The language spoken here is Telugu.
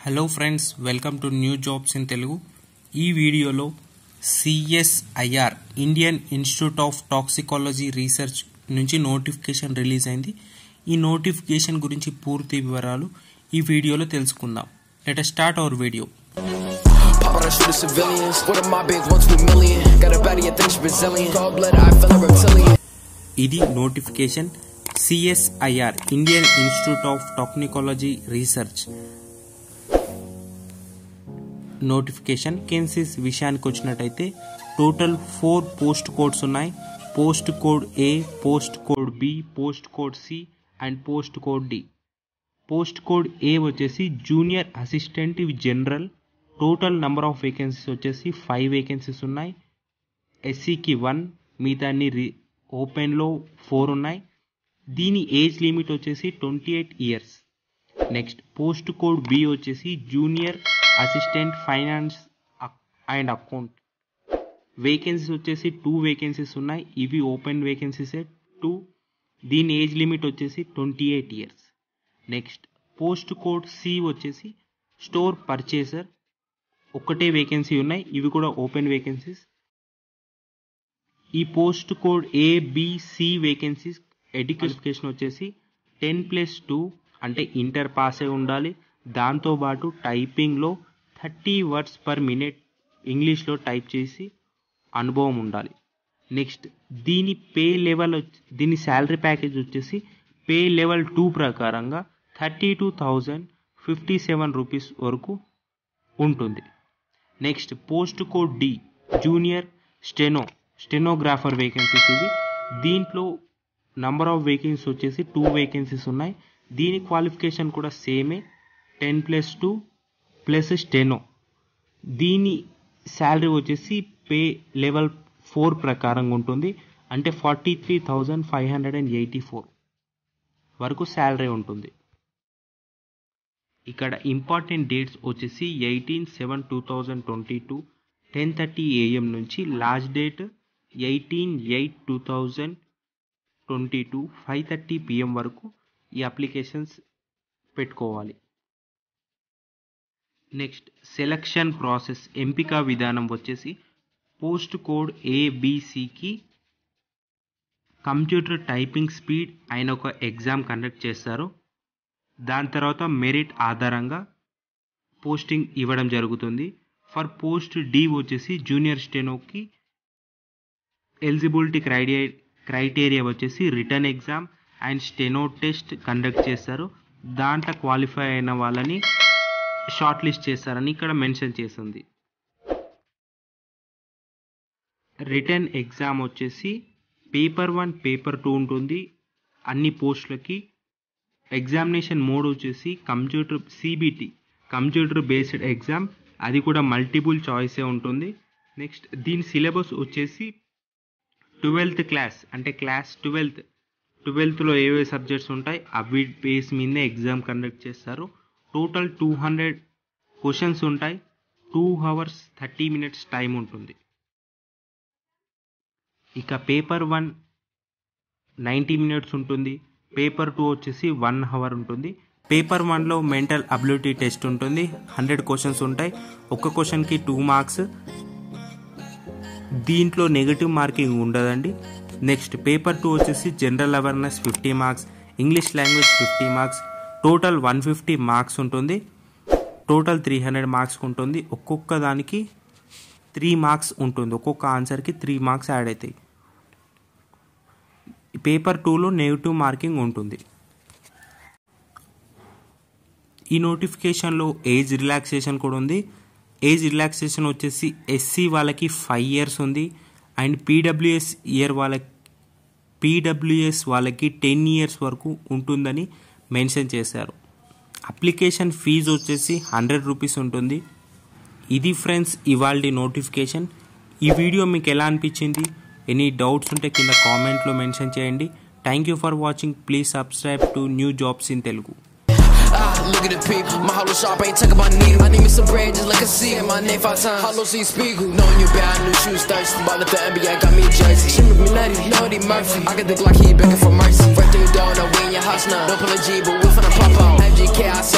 Hello friends, welcome to new jobs in Telugu. ఈ వీడియోలో CSIR Indian institute of toxicology research నుంచి నోటిఫికేషన్ రిలీజ్ అయింది. ఈ నోటిఫికేషన్ గురించి పూర్తి వివరాలు ఈ వీడియోలో తెలుసుకుందాం. Let us start our video. ఇది notification. CSIR Indian institute of toxicology research notification. Vacancies విషయానికి వచ్చినట్టయితే టోటల్ 4 పోస్ట్ కోడ్స్ ఉన్నాయి. Post code A, post code B, post code C and post code D. Post code A వచ్చేసి junior assistant general. Total number of vacancies వచ్చేసి 5 వేకెన్సీస్ ఉన్నాయి. ఎస్సీకి 1, మిగతా అన్ని ఓపెన్లో 4 ఉన్నాయి. దీని ఏజ్ లిమిట్ వచ్చేసి 28 years. Next post code B వచ్చేసి junior assistant finance and account. Vacancies వచ్చేసి 2 వేకెన్సీస్ ఉన్నాయి. ఇవి ఓపెన్ వేకెన్సీసే 2. దీని ఏజ్ లిమిట్ వచ్చేసి 28 years. Next post code C వచ్చేసి స్టోర్ పర్చేసర్. ఒకటే వేకెన్సీ ఉన్నాయి. ఇవి కూడా ఓపెన్ వేకెన్సీస్. ఈ post code A, B, C vacancies education వచ్చేసి 10+2 అంటే ఇంటర్ పాస్ అయి ఉండాలి. దాంతోపాటు టైపింగ్లో 30 words per minute ఇంగ్లీష్లో టైప్ చేసి అనుభవం ఉండాలి. నెక్స్ట్ దీని పే లెవెల్, దీని శాలరీ ప్యాకేజ్ వచ్చేసి పే లెవెల్ 2 ప్రకారంగా 32,057 రూపీస్ వరకు ఉంటుంది. Next post code D junior stenographer vacancies ఇవి. దీంట్లో నంబర్ ఆఫ్ వేకెన్సీస్ వచ్చేసి 2 వేకెన్సీస్ ఉన్నాయి. దీని క్వాలిఫికేషన్ కూడా సేమే, 10+2 ప్లస్ స్టెనో. దీని శాలరీ వచ్చేసి పే లెవెల్ 4 ప్రకారంగా ఉంటుంది. అంటే 43,584 వరకు శాలరీ ఉంటుంది. ఇక్కడ ఇంపార్టెంట్ డేట్స్ వచ్చేసి 18/7/2022 10:30 AM నుంచి లాస్ట్ డేట్ 18/8/2022 5:30 PM వరకు ఈ అప్లికేషన్స్ పెట్టుకోవాలి. నెక్స్ట్ సెలక్షన్ ప్రాసెస్, ఎంపిక విధానం వచ్చేసి పోస్ట్ కోడ్ ఏబిసికి కంప్యూటర్ టైపింగ్ స్పీడ్ అయిన ఒక ఎగ్జామ్ కండక్ట్ చేస్తారు. దాని తర్వాత మెరిట్ ఆధారంగా పోస్టింగ్ ఇవ్వడం జరుగుతుంది. ఫర్ పోస్ట్ డి వచ్చేసి జూనియర్ స్టెనోకి ఎలిజిబిలిటీ క్రైటీరియా వచ్చేసి return exam and steno test conduct చేస్తారు. దాంట్లో క్వాలిఫై అయిన వాళ్ళని షార్ట్ లిస్ట్ చేస్తారని ఇక్కడ మెన్షన్ చేసింది. రిటర్న్ ఎగ్జామ్ వచ్చేసి పేపర్ 1, పేపర్ 2 ఉంటుంది అన్ని పోస్టులకి. ఎగ్జామినేషన్ మోడ్ వచ్చేసి సిబిటి కంప్యూటర్ బేస్డ్ ఎగ్జామ్. అది కూడా మల్టిపుల్ చాయిసే ఉంటుంది. నెక్స్ట్ దీని సిలబస్ వచ్చేసి 12th క్లాస్ అంటే క్లాస్ 12th ఏవే సబ్జెక్ట్స్ ఉంటాయి అవి బేస్ మీదనే ఎగ్జామ్ కండక్ట్ చేస్తారు. టోటల్ 200 క్వశ్చన్స్ ఉంటాయి. 2 hours 30 minutes టైం ఉంటుంది. ఇక పేపర్ 1 90 minutes ఉంటుంది. పేపర్ 2 వచ్చేసి 1 hour ఉంటుంది. పేపర్ 1లో మెంటల్ అబిలిటీ టెస్ట్ ఉంటుంది. 100 క్వశ్చన్స్ ఉంటాయి. ఒక్క క్వశ్చన్కి 2 మార్క్స్. దీంట్లో నెగటివ్ మార్కింగ్ ఉండదండి. నెక్స్ట్ పేపర్ 2 వచ్చేసి general awareness 50 marks, English language 50 marks, total 150 marks ఉంటుంది. టోటల్ 300 మార్క్స్ ఉంటుంది. ఒక్కొక్క దానికి 3 మార్క్స్ ఉంటుంది. ఒక్కొక్క ఆన్సర్కి 3 మార్క్స్ యాడ్ అవుతాయి. పేపర్ 2లో నెగిటివ్ మార్కింగ్ ఉంటుంది. ఈ నోటిఫికేషన్లో ఏజ్ రిలాక్సేషన్ కూడా ఉంది. ఏజ్ రిలాక్సేషన్ వచ్చేసి ఎస్సీ వాళ్ళకి 5 years ఉంది అండ్ పీడబ్ల్యూఎస్ వాళ్ళకి 10 years వరకు ఉంటుందని మెన్షన్ చేశారు. అప్లికేషన్ ఫీజు వచ్చేసి 100 రూపీస్ ఉంటుంది. ఇది ఫ్రెండ్స్ ఇవాల్టి నోటిఫికేషన్. ఈ వీడియో మీకు ఎలా అనిపించింది? ఎనీ డౌట్స్ ఉంటే కింద కామెంట్లో మెన్షన్ చేయండి. Thank you for watching. Please subscribe to new jobs in Telugu. Look at the people, my hollow sharp ain't tucking my needle. I need me some bread just like a C in my name 5 times. Hollow C Spiegel, knowing you bad, new shoes thirsty. Ball at the NBA, got me a jersey. She make me nutty, Naughty Murphy. I got the Glock, he begging for mercy. Right through your door, now we in your house now. Don't pull a G, but we finna pop out. MGK, I saw